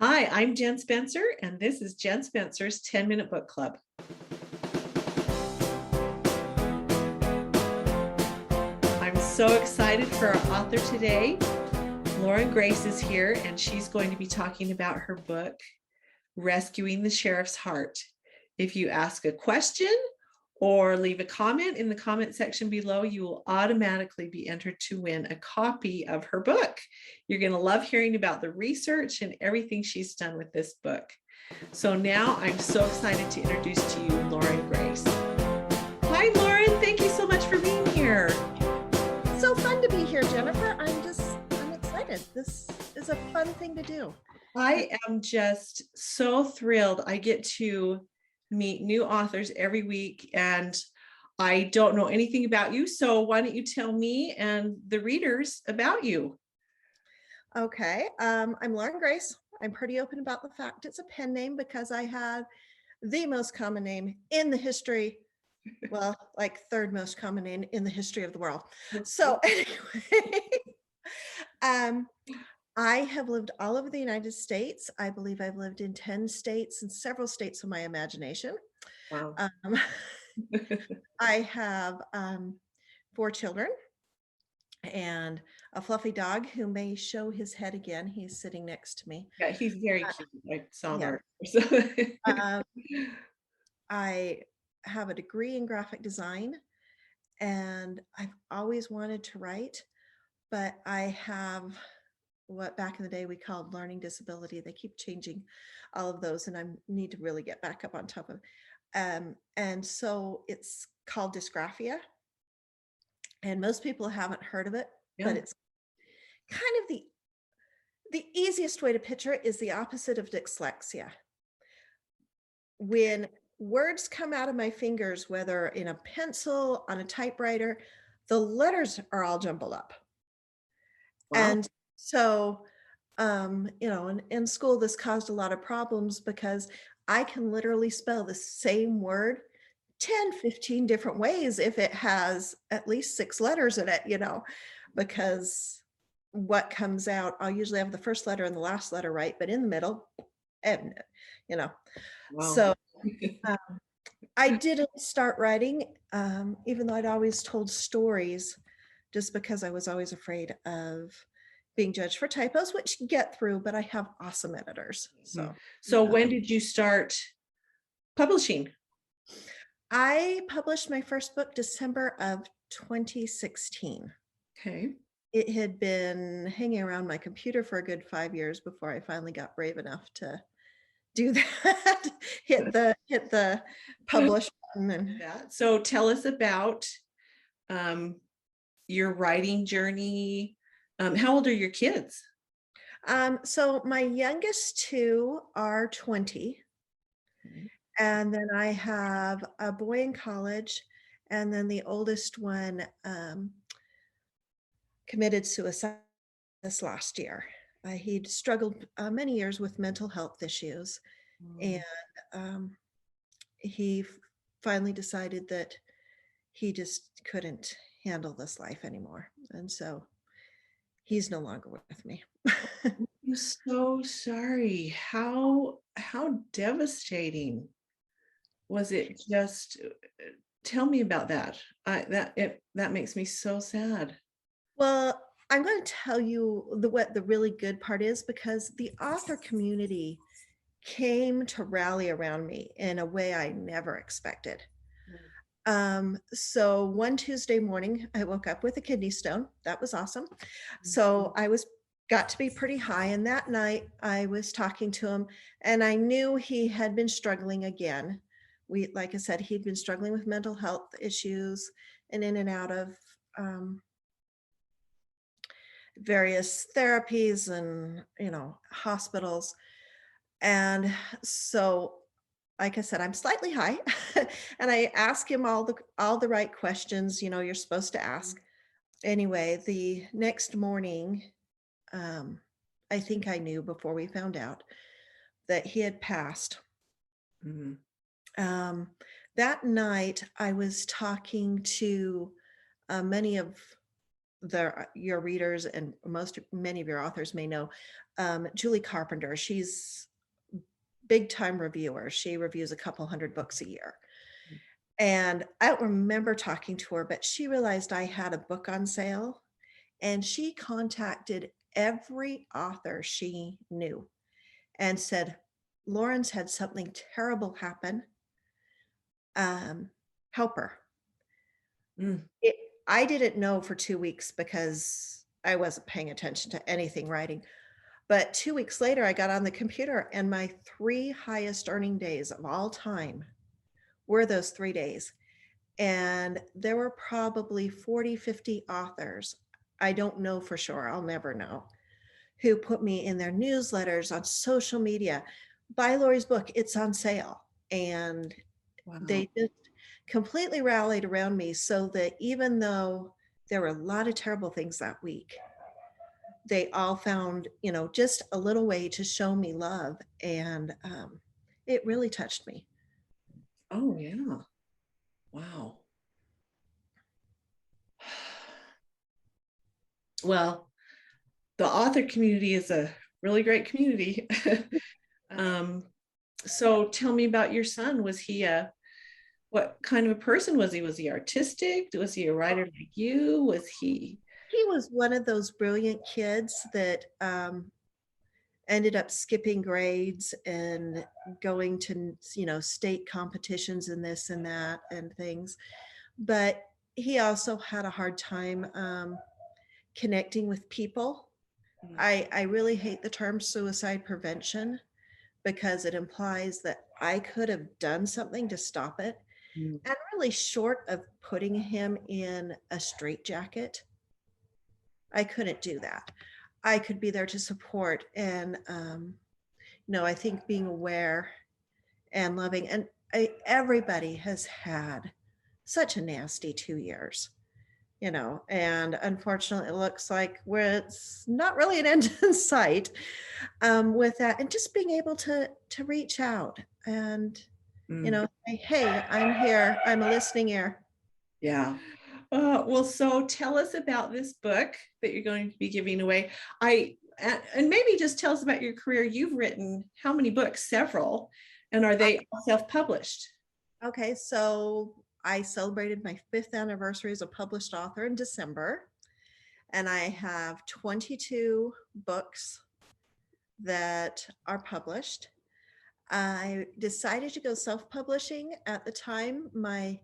Hi, I'm Jen Spencer, and this is Jen Spencer's 10-Minute Book Club. I'm so excited for our author today. Lorin Grace is here, and she's going to be talking about her book, Rescuing the Sheriff's Heart. If you ask a question or leave a comment in the comment section below, you will automatically be entered to win a copy of her book. You're going to love hearing about the research and everything she's done with this book. So now I'm so excited to introduce to you Lorin Grace. Hi, Lorin. Thank you so much for being here. So fun to be here, Jennifer. I'm excited. This is a fun thing to do. I am just so thrilled. I get to meet new authors every week, and I don't know anything about you. So why don't you tell me and the readers about you? Okay. I'm Lorin Grace. I'm pretty open about the fact it's a pen name because I have the most common name in the history. Well, like third most common name in the history of the world. So anyway, I have lived all over the United States. I believe I've lived in 10 states and several states of my imagination. Wow. I have 4 children and a fluffy dog who may show his head again. He's sitting next to me. Yeah, he's very cute. I saw him Yeah. earlier. I have a degree in graphic design, and I've always wanted to write, but I have what back in the day we called learning disability. They keep changing all of those, and I need to really get back up on top of. And so it's called dysgraphia, and most people haven't heard of it, but Yeah. it's kind of the easiest way to picture it is the opposite of dyslexia. When words come out of my fingers, whether in a pencil, on a typewriter, the letters are all jumbled up. Wow. And so, in school, this caused a lot of problems because I can literally spell the same word 10, 15 different ways if it has at least 6 letters in it, because what comes out, I'll usually have the first letter and the last letter right, but in the middle, and, you know. Wow. So I didn't start writing, even though I'd always told stories, just because I was always afraid of being judged for typos, which you get through, but I have awesome editors. So when did you start publishing? I published my first book December of 2016. Okay. It had been hanging around my computer for a good 5 years before I finally got brave enough to do that, hit the publish button. And So tell us about your writing journey. How old are your kids? so my youngest 2 are 20. Okay. And then I have a boy in college, and then the oldest one committed suicide this last year. He'd struggled many years with mental health issues, and he finally decided that he just couldn't handle this life anymore. And so he's no longer with me. I'm so sorry. How devastating was it? Just tell me about that. That makes me so sad. Well, I'm going to tell you what the really good part is, because the author community came to rally around me in a way I never expected. So one Tuesday morning, I woke up with a kidney stone. That was awesome. So I got to be pretty high. And that night I was talking to him, and I knew he had been struggling again. Like I said, he'd been struggling with mental health issues and in and out of various therapies and, hospitals. And so, like I said, I'm slightly high and I ask him all the right questions, you're supposed to ask. Anyway, the next morning, I think I knew before we found out that he had passed. Mhm. That night I was talking to many of your readers and many of your authors may know Julie Carpenter. She's big time reviewer. She reviews a couple hundred books a year. And I don't remember talking to her, but she realized I had a book on sale and she contacted every author she knew and said, Lorin's had something terrible happen. Help her. Mm. I didn't know for 2 weeks because I wasn't paying attention to anything writing. But 2 weeks later, I got on the computer and my 3 highest earning days of all time were those 3 days. And there were probably 40, 50 authors. I don't know for sure. I'll never know, who put me in their newsletters, on social media. Buy Lori's book, it's on sale. And Wow. they just completely rallied around me, so that even though there were a lot of terrible things that week, they all found, just a little way to show me love. And it really touched me. Oh, yeah. Wow. Well, the author community is a really great community. So tell me about your son. Was he what kind of a person was he? Was he artistic? Was he a writer like you? Was he? He was one of those brilliant kids that ended up skipping grades and going to, state competitions and this and that and things. But he also had a hard time connecting with people. I really hate the term suicide prevention because it implies that I could have done something to stop it. Mm. And really, short of putting him in a straitjacket, I couldn't do that. I could be there to support. And, I think being aware and loving, and everybody has had such a nasty 2 years. And unfortunately, it looks like it's not really an end in sight with that. And just being able to reach out and, say, hey, I'm here. I'm a listening ear. Yeah. Well, so tell us about this book that you're going to be giving away. And maybe just tell us about your career. You've written how many books? Several. And are they all self-published? Okay, so I celebrated my 5th anniversary as a published author in December, and I have 22 books that are published. I decided to go self-publishing at the time. My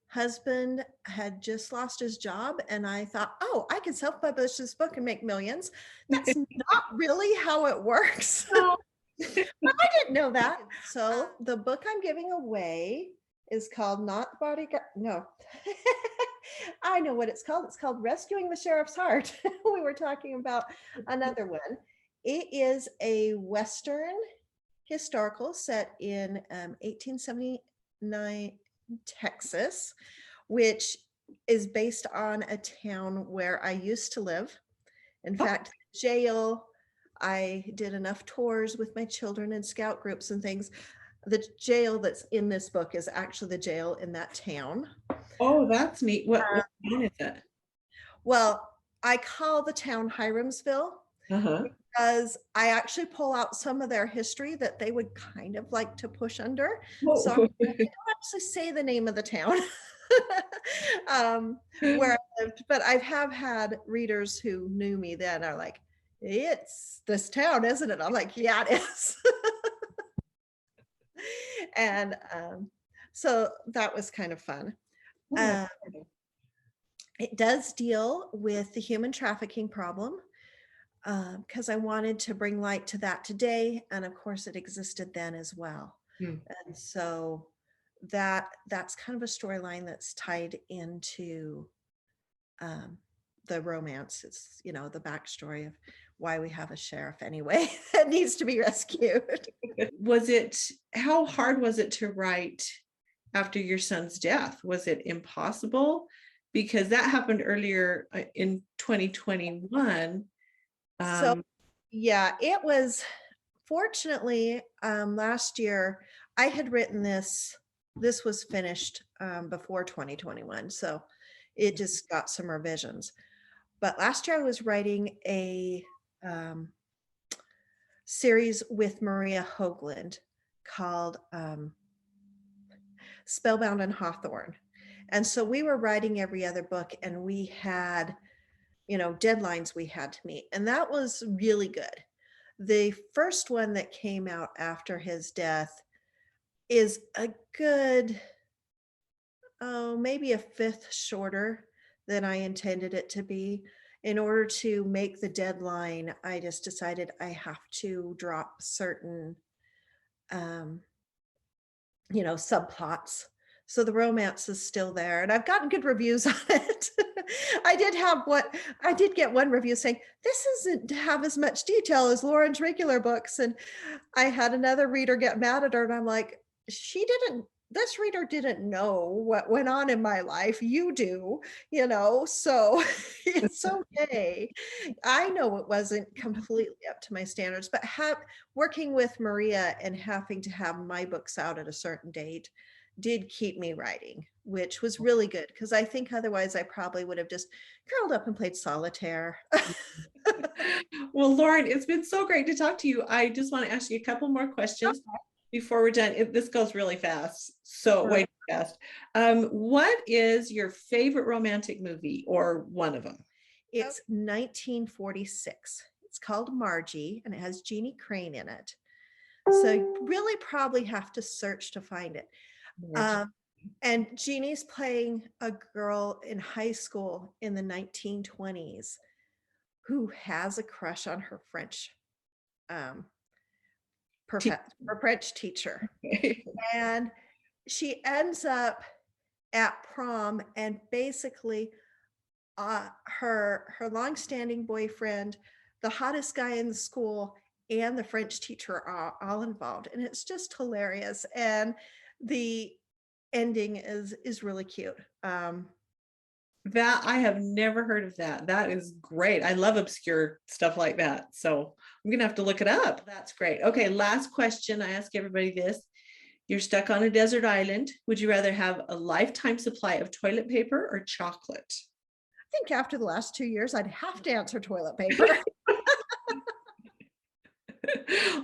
husband had just lost his job, and I thought, oh, I can self-publish this book and make millions. That's not really how it works. But I didn't know that. So the book I'm giving away is called Not Bodyguard. No, I know what it's called. It's called Rescuing the Sheriff's Heart. We were talking about another one. It is a Western historical set in 1879 Texas, which is based on a town where I used to live. In fact, jail, I did enough tours with my children and scout groups and things. The jail that's in this book is actually the jail in that town. Oh, that's neat. What town is it? Well, I call the town Hiramsville because I actually pull out some of their history that they would kind of like to push under. So I don't actually say the name of the town where I lived, but I have had readers who knew me then are like, it's this town, isn't it? I'm like, yeah, it is. And so that was kind of fun. It does deal with the human trafficking problem because I wanted to bring light to that today. And of course, it existed then as well. And so that's kind of a storyline that's tied into the romance. It's, the backstory of why we have a sheriff anyway that needs to be rescued. How hard was it to write after your son's death? Was it impossible? Because that happened earlier in 2021. So yeah, it was, fortunately, last year I had written this was finished before 2021. So it just got some revisions. But last year I was writing a series with Maria Hoagland called Spellbound and Hawthorne. And so we were writing every other book, and we had, deadlines we had to meet. And that was really good. The first one that came out after his death is a good, maybe a fifth shorter than I intended it to be. In order to make the deadline, I just decided I have to drop certain, subplots. So the romance is still there, and I've gotten good reviews on it. I did get one review saying, this doesn't have as much detail as Lorin's regular books. And I had another reader get mad at her, and I'm like, this reader didn't know what went on in my life. You do, so it's okay. I know it wasn't completely up to my standards, but working with Maria and having to have my books out at a certain date did keep me writing, which was really good, because I think otherwise I probably would have just curled up and played solitaire. Well, Lorin, it's been so great to talk to you. I just want to ask you a couple more questions before we're done. This goes really fast, so way too fast. What is your favorite romantic movie, or one of them? It's 1946. It's called Margie, and it has Jeannie Crane in it. So you really probably have to search to find it. And Jeannie's playing a girl in high school in the 1920s who has a crush on her French teacher. And she ends up at prom, and basically her longstanding boyfriend, the hottest guy in the school, and the French teacher are all involved, and it's just hilarious. And the ending is really cute. That I have never heard of that. That is great. I love obscure stuff like that. So I'm gonna have to look it up. That's great. Okay, last question. I ask everybody this. You're stuck on a desert island. Would you rather have a lifetime supply of toilet paper or chocolate? I think after the last 2 years, I'd have to answer toilet paper.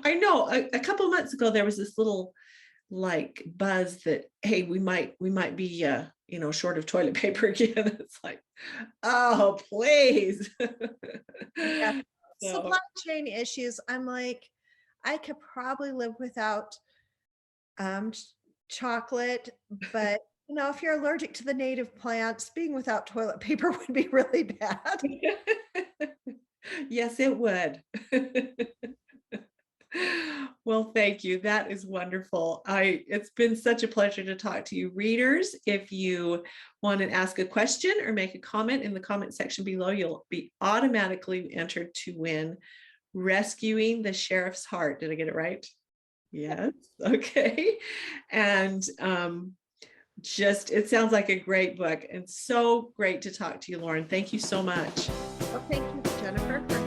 I know a couple months ago, there was this little like buzz that, hey, we might be short of toilet paper again. It's like, oh, please. Yeah. Supply chain issues. I'm like, I could probably live without chocolate, but if you're allergic to the native plants, being without toilet paper would be really bad. Yes, it would. Well, thank you. That is wonderful. It's been such a pleasure to talk to you. Readers, if you want to ask a question or make a comment in the comment section below, you'll be automatically entered to win Rescuing the Sheriff's Heart. Did I get it right? Yes. Okay. And it sounds like a great book, and so great to talk to you, Lorin. Thank you so much. Well, thank you, Jennifer, for